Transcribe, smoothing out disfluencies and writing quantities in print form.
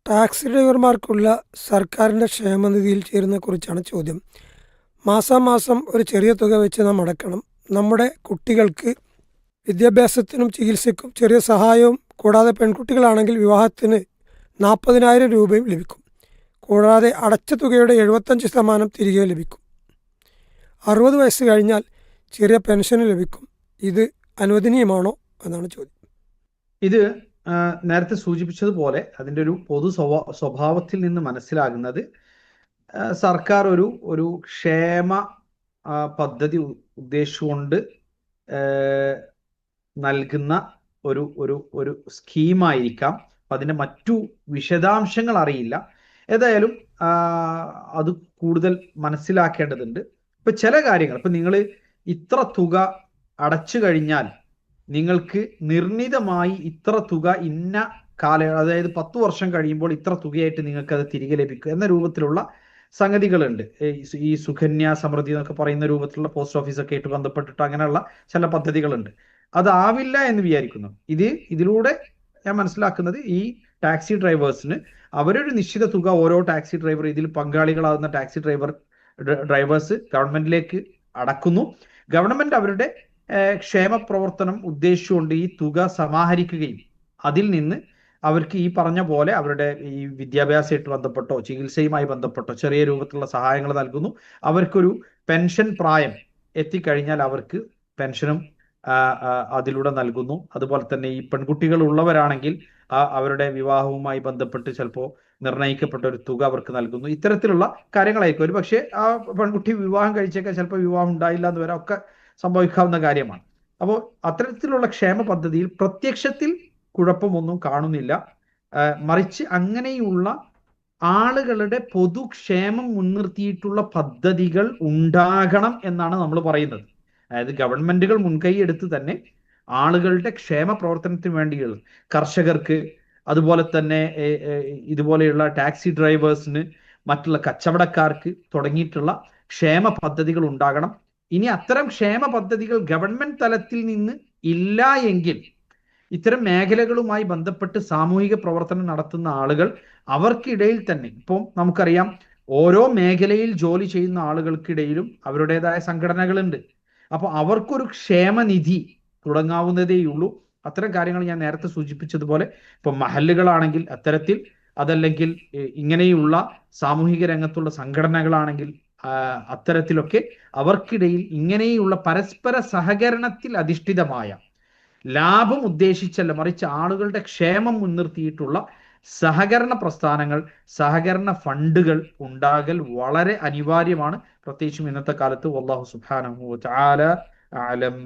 Taxi ഡ്രൈവർമാർക്കുള്ള സർക്കാരിൻ്റെ ക്ഷേമനിധിയിൽ ചേരുന്നതിനെക്കുറിച്ചാണ് ചോദ്യം. മാസാമാസം ഒരു ചെറിയ തുക വെച്ച് നാം അടക്കണം. നമ്മുടെ കുട്ടികൾക്ക് വിദ്യാഭ്യാസത്തിനും ചികിത്സയ്ക്കും ചെറിയ സഹായവും, കൂടാതെ പെൺകുട്ടികളാണെങ്കിൽ വിവാഹത്തിന് 40,000 രൂപയും ലഭിക്കും. കൂടാതെ അടച്ച തുകയുടെ 75% തിരികെ ലഭിക്കും. 60 വയസ്സ് കഴിഞ്ഞാൽ ചെറിയ പെൻഷൻ ലഭിക്കും. ഇത് അനുവദനീയമാണോ എന്നാണ് ചോദ്യം. ഇത് നേരത്തെ സൂചിപ്പിച്ചതുപോലെ അതിൻ്റെ ഒരു പൊതു സ്വഭാവത്തിൽ നിന്ന് മനസ്സിലാകുന്നത് സർക്കാർ ഒരു ക്ഷേമ പദ്ധതി ഉദ്ദേശിച്ചുകൊണ്ട് നൽകുന്ന ഒരു സ്കീമായിരിക്കാം. അതിൻ്റെ മറ്റു വിശദാംശങ്ങൾ അറിയില്ല. ഏതായാലും അത് കൂടുതൽ മനസ്സിലാക്കേണ്ടതുണ്ട്. ഇപ്പം ചില കാര്യങ്ങൾ, ഇപ്പം നിങ്ങൾ ഇത്ര തുക അടച്ചു കഴിഞ്ഞാൽ നിങ്ങൾക്ക് നിർണിതമായി ഇത്ര തുക ഇന്ന അതായത് 10 വർഷം കഴിയുമ്പോൾ ഇത്ര തുകയായിട്ട് നിങ്ങൾക്ക് അത് തിരികെ ലഭിക്കും എന്ന രൂപത്തിലുള്ള സംഗതികളുണ്ട്. ഈ സുകന്യ സമൃദ്ധി എന്നൊക്കെ പറയുന്ന രൂപത്തിലുള്ള പോസ്റ്റ് ഓഫീസൊക്കെ ആയിട്ട് ബന്ധപ്പെട്ടിട്ട് അങ്ങനെയുള്ള ചില പദ്ധതികളുണ്ട്. അതാവില്ല എന്ന് വിചാരിക്കുന്നു. ഇതിലൂടെ ഞാൻ മനസ്സിലാക്കുന്നത് ഈ ടാക്സി ഡ്രൈവേഴ്സിന് അവരൊരു നിശ്ചിത തുക ഓരോ ടാക്സി ഡ്രൈവർ, ഇതിൽ പങ്കാളികളാകുന്ന ടാക്സി ഡ്രൈവേഴ്സ് ഗവൺമെന്റിലേക്ക് അടക്കുന്നു. ഗവൺമെന്റ് അവരുടെ ക്ഷേമ പ്രവർത്തനം ഉദ്ദേശിച്ചുകൊണ്ട് ഈ തുക സമാഹരിക്കുകയും അതിൽ നിന്ന് അവർക്ക് ഈ പറഞ്ഞ പോലെ അവരുടെ ഈ വിദ്യാഭ്യാസമായിട്ട് ബന്ധപ്പെട്ടോ ചികിത്സയുമായി ബന്ധപ്പെട്ടോ ചെറിയ രൂപത്തിലുള്ള സഹായങ്ങൾ നൽകുന്നു. അവർക്കൊരു പെൻഷൻ പ്രായം എത്തിക്കഴിഞ്ഞാൽ അവർക്ക് പെൻഷനും അതിലൂടെ നൽകുന്നു. അതുപോലെ തന്നെ ഈ പെൺകുട്ടികൾ ഉള്ളവരാണെങ്കിൽ അവരുടെ വിവാഹവുമായി ബന്ധപ്പെട്ട് ചിലപ്പോൾ നിർണയിക്കപ്പെട്ട ഒരു തുക അവർക്ക് നൽകുന്നു. ഇത്തരത്തിലുള്ള കാര്യങ്ങളായിരിക്കും. ഒരു പക്ഷേ ആ പെൺകുട്ടി വിവാഹം കഴിച്ചേക്കാൻ ചിലപ്പോൾ വിവാഹം ഉണ്ടായില്ല എന്ന് വരെ ഒക്കെ സംഭവിക്കാവുന്ന കാര്യമാണ്. അപ്പോൾ അത്തരത്തിലുള്ള ക്ഷേമ പദ്ധതിയിൽ പ്രത്യക്ഷത്തിൽ കുഴപ്പമൊന്നും കാണുന്നില്ല. മറിച്ച് അങ്ങനെയുള്ള ആളുകളുടെ പൊതുക്ഷേമം മുൻനിർത്തിയിട്ടുള്ള പദ്ധതികൾ ഉണ്ടാകണം എന്നാണ് നമ്മൾ പറയുന്നത്. അതായത് ഗവൺമെന്റുകൾ മുൻകൈ എടുത്ത് തന്നെ ആളുകളുടെ ക്ഷേമ പ്രവർത്തനത്തിന് വേണ്ടിയുള്ള കർഷകർക്ക്, അതുപോലെ തന്നെ ഇതുപോലെയുള്ള ടാക്സി ഡ്രൈവേഴ്സിന്, മറ്റുള്ള കച്ചവടക്കാർക്ക് തുടങ്ങിയിട്ടുള്ള ക്ഷേമ പദ്ധതികൾ ഉണ്ടാകണം. ഇനി അത്തരം ക്ഷേമ പദ്ധതികൾ ഗവൺമെന്റ് തലത്തിൽ നിന്ന് ഇല്ല എങ്കിൽ ഇത്തരം മേഖലകളുമായി ബന്ധപ്പെട്ട് സാമൂഹിക പ്രവർത്തനം നടത്തുന്ന ആളുകൾ അവർക്കിടയിൽ തന്നെ, ഇപ്പം നമുക്കറിയാം ഓരോ മേഖലയിൽ ജോലി ചെയ്യുന്ന ആളുകൾക്കിടയിലും അവരുടേതായ സംഘടനകളുണ്ട്. അപ്പോൾ അവർക്കൊരു ക്ഷേമനിധി തുടങ്ങാവുന്നതേയുള്ളൂ. അത്തരം കാര്യങ്ങൾ ഞാൻ നേരത്തെ സൂചിപ്പിച്ചതുപോലെ ഇപ്പം മഹല്ലുകളാണെങ്കിൽ അത്തരത്തിൽ, അതല്ലെങ്കിൽ ഇങ്ങനെയുള്ള സാമൂഹിക രംഗത്തുള്ള സംഘടനകളാണെങ്കിൽ അത്തരത്തിലൊക്കെ അവർക്കിടയിൽ ഇങ്ങനെയുള്ള പരസ്പര സഹകരണത്തിൽ അധിഷ്ഠിതമായ, ലാഭം ഉദ്ദേശിച്ചല്ല മറിച്ച് ആളുകളുടെ ക്ഷേമം മുൻനിർത്തിയിട്ടുള്ള സഹകരണ പ്രസ്ഥാനങ്ങൾ, സഹകരണ ഫണ്ടുകൾ ഉണ്ടാകൽ വളരെ അനിവാര്യമാണ്. പ്രത്യേകിച്ചും ഇന്നത്തെ കാലത്ത്. വല്ലാഹു സുബ്ഹാനഹു വ തആല അഅലം.